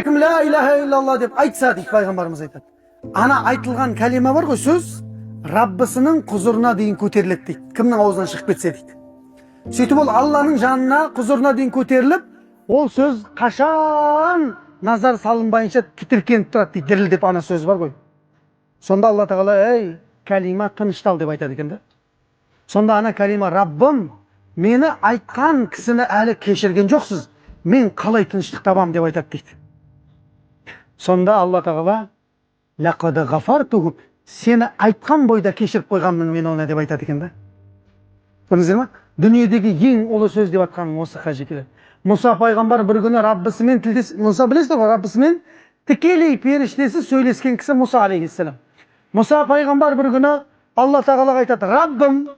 кім ла иляха иллалла деп айтса дейді пайғамбарымыз айтады. Ана айтылған кәлима бар ғой, сөз Раббысының құзырына дейін көтеріледі дейді. Кімнің аузынан шығып кетсе дейді. Сөйтіп ол Алланың жанына, құзырына дейін көтеріліп, ол сөз қашан назар салынбайынша тітіркеніп тұрады дейді. Дірілдеп ана сөз бар ғой. Сонда Алла тағала, ей, кәлима тыныштал деп айтады екен да. Сонда ана кәлима, Раббым, мені айтқан кісіні әлі кешірген жоқсыз. Мен қалай тыныштық табам деп айтады дейді. Сонда Алла тағала, лақад ғафартуху, сені айтқан бойда кешіріп қойғанмын мен оны деп айтады екен да. Көрдіңіздер ме? Дүниедегі ең ұлы сөз деп атқаным осы қажет. Мұса пайғамбар бір күні Раббысымен тілдес, Мұса білесіздер ғой, Раббысымен тікелей періштесі сөйлескен кісі Мұса алейхиссалам. Мұса пайғамбар бір күні Алла тағалаға айтады, Раббым,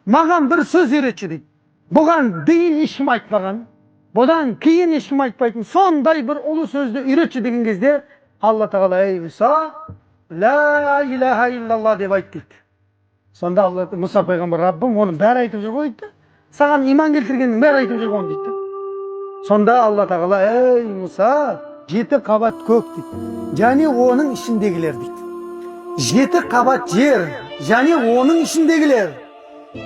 маған бір сөз үйретші дейді. Бұған дейін ешкім айтпаған, бұдан кейін ешкім айтпайтын сондай бір ұлы сөзді үйретші деген кезде Алла тағала, ей Мұса, ла иляха иллалла деп айт дейді. Сонда Мұса пайғамбар, Раббым, оның бәрі айтып жүр ғой дейді. Саған иман келтіргеннің бәрі айтып жүр ғой дейді. Сонда Алла тағала, ей Мұса, 7 қабат көк дейді. Және оның ішіндегілер дейді. 7 қабат жер, және оның ішіндегілер.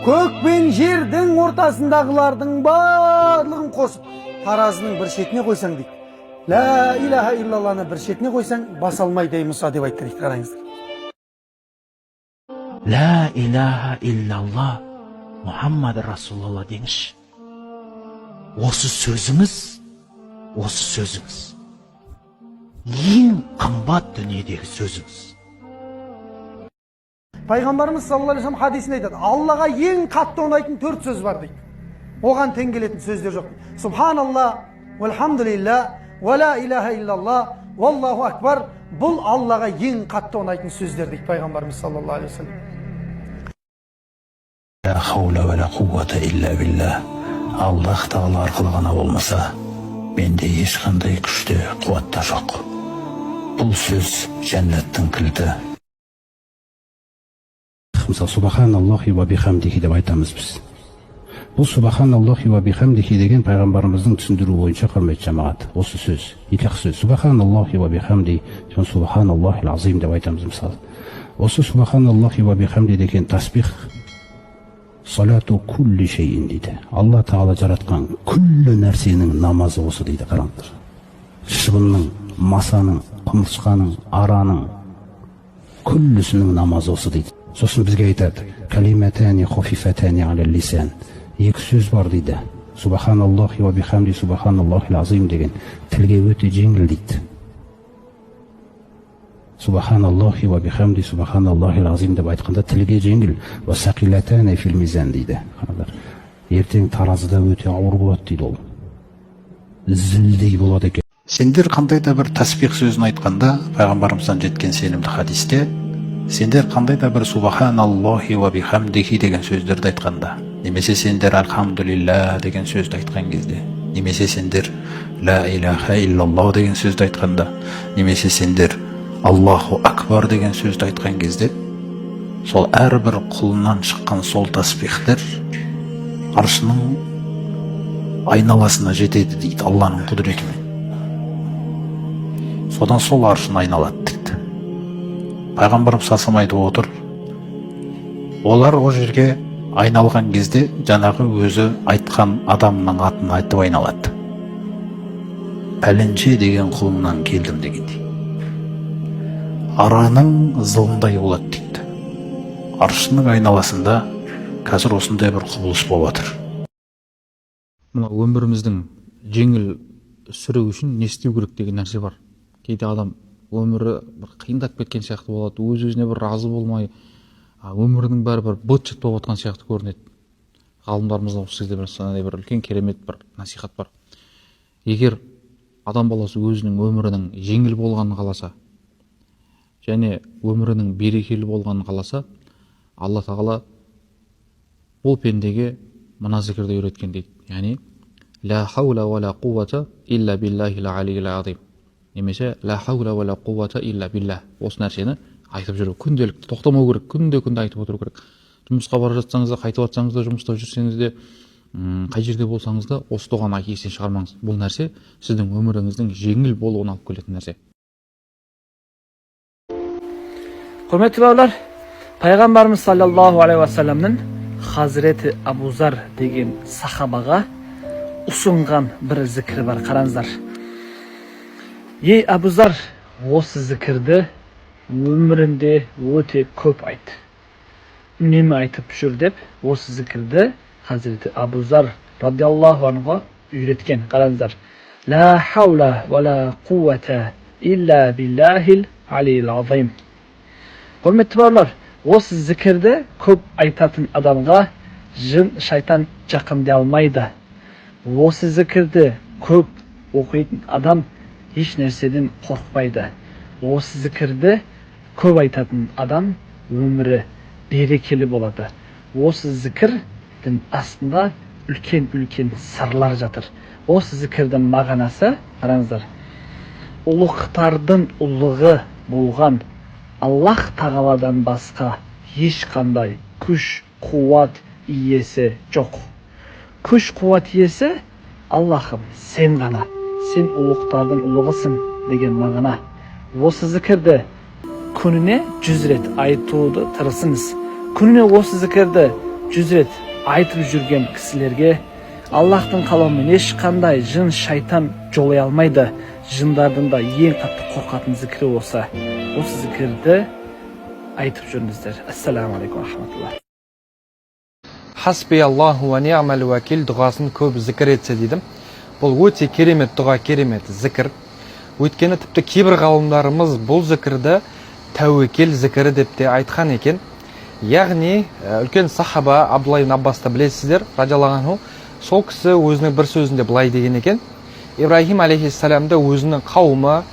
Көк пен жердің ортасындағылардың барлығын қосып, таразының бір шетіне қойсаң дейді. Ла иляха иллалланы бір шетіне қойсаң, баса алмайды ей Мұса деп айтты дейді. Қараңыздар. Ла иляха иллалла Мұхаммад Расулалла деңізші. Осы сөзіңіз ең қымбат дүниедегі сөзіңіз. Пайғамбарымыз саллаллаху алейхи вассалам хадисінде айтады, Аллаға ең қатты ұнайтын 4 сөз бар дейді. Оған тең келетін сөздер жоқ. Субханалла, вальхамдулилля, ва ла иляха иллалла, валлаху акбар. Бұл Аллаға ең қатты ұнайтын сөздер дейді пайғамбарымыз саллаллаху алейхи вассалам. Ла хаула ва ла қуввата илля билля. Аллах тағала арқылы ғана болмаса, менде ешқандай күште, қуатта жоқ. Бұл сөз жәннаттың кілті. Мысалы, субханаллахи ва бихамдихи деп айтамыз біз. Бұл субханаллахи ва бихамдихи деген пайғамбарымыздың түсіндіру бойынша, құрметті жамағат, осы сөз, екі сөз. Субханаллахи ва бихамди, субханаллахи азим деп айтамыз мысалы. Осы субханаллахи ва бихамди деген тасбих салату кулли шейін дейді. Алла тағала жаратқан күллі нәрсенің намазы осы дейді. Қараңыздар. Шыбынның, масаның, құмырсқаның, араның күллісінің намазы осы дейді. Сосын бізге айтады, калиматани хофифатани аля лисан. Екі сөз бар дейді. Субханаллахи ва бихамди, субханаллахи азим деген тілге өте жеңіл дейді. Субханаллахи ва бихамди, субханаллахи азим деп айтқанда тілге жеңіл. Ва сақилатани фил мизан дейді. Ертең таразыда өте ауыр болады дейді ол. Зілдей болады екен. Сендер қандай да бір тасбих сөзін айтқанда, пайғамбарымыздан жеткен сенімді хадисте, сендер қандай да бір субханаллахи ва бихамдихи деген сөздерді айтқанда, немесе сендер альхамдулилля деген сөзді айтқан кезде, немесе сендер ла иляха иллалла деген сөзді айтқанда, немесе сендер Аллаху акбар деген сөзді айтқан кезде, сол әрбір құлынан шыққан сол тасбихтер аршының айналасына жетеді дейді, Алланың құдіретімен. Содан сол аршын айналады дейді. Пайғамбарымыз салсам айтып отыр, олар о жерге айналған кезде жаңағы өзі айтқан адамның атын айтып айналады. Пәленше деген құлымнан келдім дегендей. Араның зылындай болады дейді. Аршының айналасында қазір осындай бір құбылыс болып жатыр. Мына өміріміздің жеңіл сүру үшін не істеу керек деген нәрсе бар. Кейде адам өмірі бір қиындап кеткен сияқты болады, өз-өзіне бір разы болмай, өмірінің бәрі бір быт-шыт болып жатқан сияқты көрінеді. Ғалымдарымызда осы жерде бір үлкен керемет бір насихат бар. Егер адам баласы өзінің өмірінің жеңіл болғанын қаласа, және өмірінің берекелі болғанын қаласа, Алла тағала бұл пендеге мына зікірді үйреткен дейді. Яғни, ла хаула ва ла қуввата илля биллахил алиyyil азим. Немесе ла хаула ва ла қуввата илля биллах. Осы нәрсені айтып жүру күнделікті, тоқтамау керек, күнде айтып отыру керек. Жұмысқа бара жатсаңыз да, қайтып жатсаңыз да, жұмыста жүрсеңіз де, қай жерде болсаңыз да осы дұғаны естен шығармаңыз. Бұл нәрсе сіздің өміріңіздің жеңіл болуына алып келетін нәрсе. Құрметті бауырлар, пайғамбарымыз саллаллаху алейхи вассаламның Хазіреті Абу Зар деген сахабаға ұсынған бір зікір бар, қараңыздар. Ей Абу Зар, осы зікірді өмірінде өте көп айт. Үнемі айтып жүр деп, осы зікірді Хазіреті Абу Зар радиаллаху анху үйреткен. Қараңыздар. Ла хаула ва ла қувата илля биллахил алил азим. Құрметті бауырлар, осы зікірді көп айтатын адамға жын шайтан жақындай алмайды. Осы зікірді көп оқитын адам еш нәрседен қорқпайды. Осы зікірді көп айтатын адам өмірі берекелі болады. Осы зікірдің астында үлкен сырлар жатыр. Осы зікірдің мағынасы, қараңыздар, ұлықтардың ұлығы болған Аллах тағаладан басқа ешқандай күш, қуат иесі жоқ. Күш, қуат иесі Аллахым, сен ғана, сен ұлықтардың ұлығысың деген мағына. Осы зікірді күніне 100 рет айтуды тырысыңыз. Күніне осы зікірді 100 рет айтып жүрген кісілерге Аллахтың қалауымен ешқандай жын шайтан жолай алмайды. Жындардың да ең қатты қорқатын зікірі осы. Осы зікірді айтып жүріңіздер. Ассаламу алейкум рахматуллах. Хасби Аллаху ва ни'мал вакил дұғасын көп зікір етсе дейді. Бұл өте керемет дұға, керемет зікір. Өйткені тіпті кейбір ғалымдарымыз бұл зікірді тәуекел зікірі деп те айтқан екен. Яғни үлкен сахаба Абдулла ибн Аббасты білесіздер, радиаллаху анху, сол кісі өзінің бір сөзінде былай деген екен. Ибрахим алейхиссаламды өзінің қауымы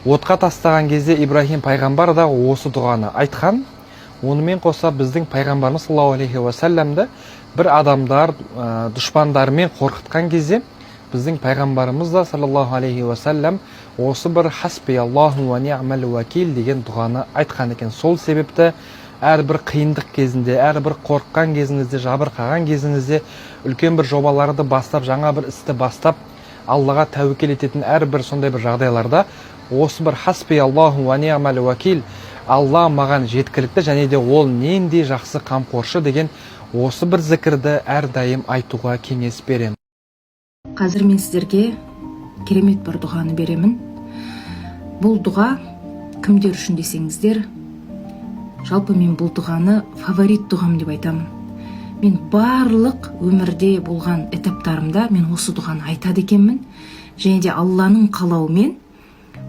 отқа тастаған кезде Ибрахим пайғамбар да осы дұғаны айтқан. Онымен қоса біздің пайғамбарымыз саллаллаху алейхи уассаламды бір адамдар дұшпандарымен қорқытқан кезде біздің пайғамбарымыз да саллаллаху алейхи уассалам осы бір хасби Аллаху ва ни'мал вакил деген дұғаны айтқан екен. Сол себепті әрбір қиындық кезінде, әрбір қорыққан кезіңізде, жабырқаған кезіңізде, үлкен бір жобаларды бастап, жаңа бір істі бастап, Аллаға тәуекел ететін әрбір сондай бір жағдайларда осы бір хасби Аллаху ва ни'мал вакил, Алла маған жеткілікті және де ол нендей жақсы қамқоршы деген осы бір зікірді әрдайым айтуға кеңес беремін. Қазір мен сіздерге керемет бір дұғаны беремін. Бұл дұға кімдер үшін десеңіздер, жалпы мен бұл дұғаны фаворит дұғам деп айтамын. Мен барлық өмірде болған этаптарымда мен осы дұғаны айтады екенмін. Және де Алланың қалауымен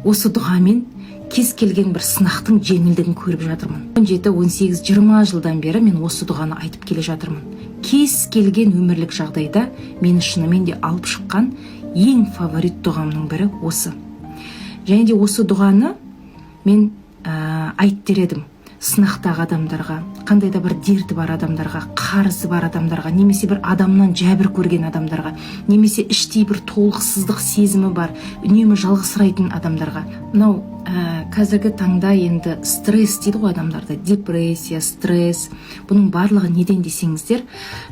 осы дұғамен кез келген бір сынақтың жеңілдігін көріп жатырмын. 17-18-20 жылдан бері мен осы дұғаны айтып келе жатырмын. Кез келген өмірлік жағдайда мені шынымен де алып шыққан ең фаворит дұғамның бірі осы. Және де осы дұғаны мен айтып едім сынақтағы адамдарға, қандай да бір дерті бар адамдарға, қарызы бар адамдарға, немесе бір адамнан жәбір көрген адамдарға, немесе іштей бір толықсыздық сезімі бар, үнемі жалғызсырайтын адамдарға. Мынау қазіргі таңда енді стресс дейді ғой адамдарда, депрессия, стресс, бұның барлығы неден десеңіздер,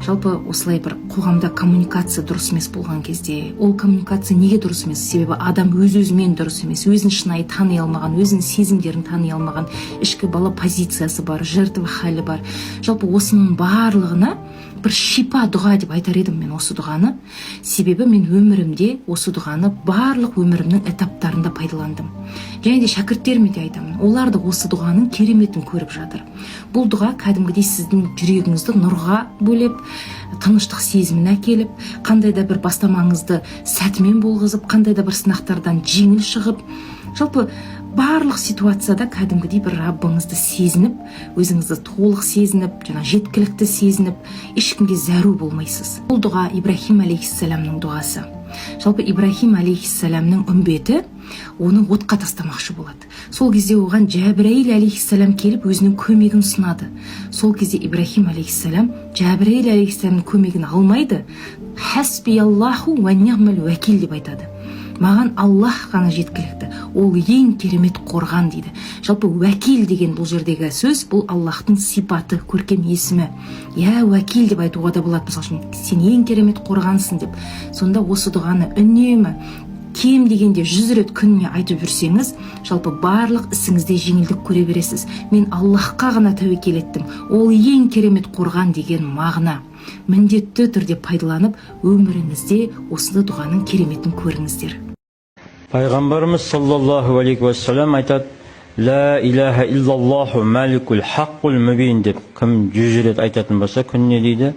жалпы осылай бір қоғамда коммуникация дұрыс емес болған кезде, ол коммуникация неге дұрыс емес? Себебі адам өз-өзімен дұрыс емес, өзін шынайы тани алмаған, өзінің сезімдерін тани алмаған, ішкі бала позициясы бар, жертва халі бар. Жалпы осының барлығына бір шипа дұға деп айтар едім мен осы дұғаны. Себебі мен өмірімде осы дұғаны барлық өмірімнің этаптарында пайдаландым. Және де шәкірттеріме де айтамын. Олар да осы дұғаның кереметін көріп жатыр. Бұл дұға кәдімгідей сіздің жүрегіңізді нұрға бөлеп, тыныштық сезімін әкеліп, қандай да бір бастамаңызды сәтімен болғызып, қандай да бір сынақтардан жеңіл шығып, жалпы барлық ситуацияда кәдімгідей бір Раббыңызды сезініп, өзіңізді толық сезініп, жаңа жеткілікті сезініп, ешкімге зәру болмайсыз. Бұл дұға Ибрахим алейхиссаламның дұғасы. Жалпы Ибрахим алейхиссаламның үмбеті оны отқа тастамақшы болады. Сол кезде оған Жәбірейіл алейхиссалам келіп өзінің көмегін ұсынады. Сол кезде Ибрахим алейхиссалам Жәбірейіл алейхиссаламның көмегін алмайды. Хасби Аллаху ва ни'мал вакил деп айтады. маған Аллах ғана жеткілікті, ол ең керемет қорған дейді. Жалпы уәкил деген бұл жердегі сөз, бұл Аллахтың сипаты, көркем есімі. Я уәкил деп айтуға да болады, мысалы үшін сен ең керемет қорғансың деп. Сонда осы дұғаны үнемі кем дегенде 100 рет күніне айтып жүрсеңіз, жалпы барлық ісіңізде жеңілдік көре бересіз. Мен Аллахқа ғана тәуекел еттім, ол ең керемет қорған деген мағына. Міндетті түрде пайдаланып, өміріңізде осы дұғаның кереметін көріңіздер. Пайғамбарымыз саллаллаху алейхи уассалам айтады: «Ла илаха иллаллаху маликул хаққул мубин» деп кім 100 рет айтатын болса күніне дейді,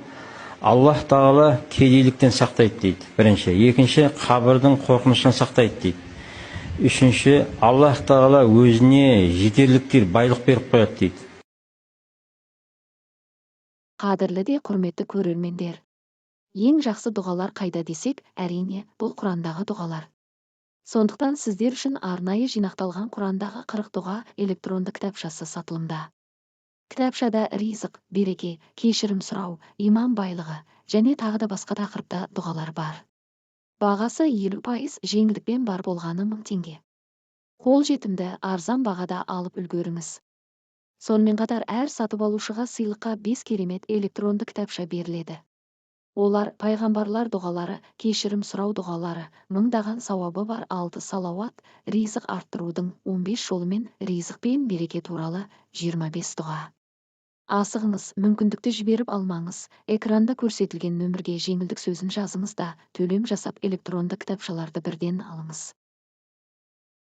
Аллах тағала кедейліктен сақтайды дейді. Бірінші. Екінші, қабірдің қорқынышынан сақтайды дейді. Үшінші, Аллах тағала өзіне жетерліктер, байлық беріп қояды дейді. Қадірлі де құрметті көрермендер. Ең жақсы дұғалар қайда десек, әрине, бұл Құрандағы дұғалар. Сондықтан сіздер үшін арнайы жинақталған Құрандағы 40 дұға электронды кітапшасы сатылымда. Кітапшада ризық, береке, кешірім сұрау, иман байлығы және тағы да басқа тақырыпта дұғалар бар. Бағасы 50% жеңілдікпен бар болғаны 1000 теңге. Қол жетімді, арзан бағада алып үлгеріңіз. Сонымен қатар әр сатып алушыға сыйлыққа 5 керемет электронды кітапша беріледі. Олар пайғамбарлар дұғалары, кешірім сұрау дұғалары, мыңдаған сауабы бар 6 салауат, ризық арттырудың 15 жолы мен ризық пен береке туралы 25 дұға. Асығыңыз, мүмкіндікті жіберіп алмаңыз. Экранда көрсетілген нөмірге жеңілдік сөзін жазыңыз да, төлем жасап электронды кітапшаларды бірден алыңыз.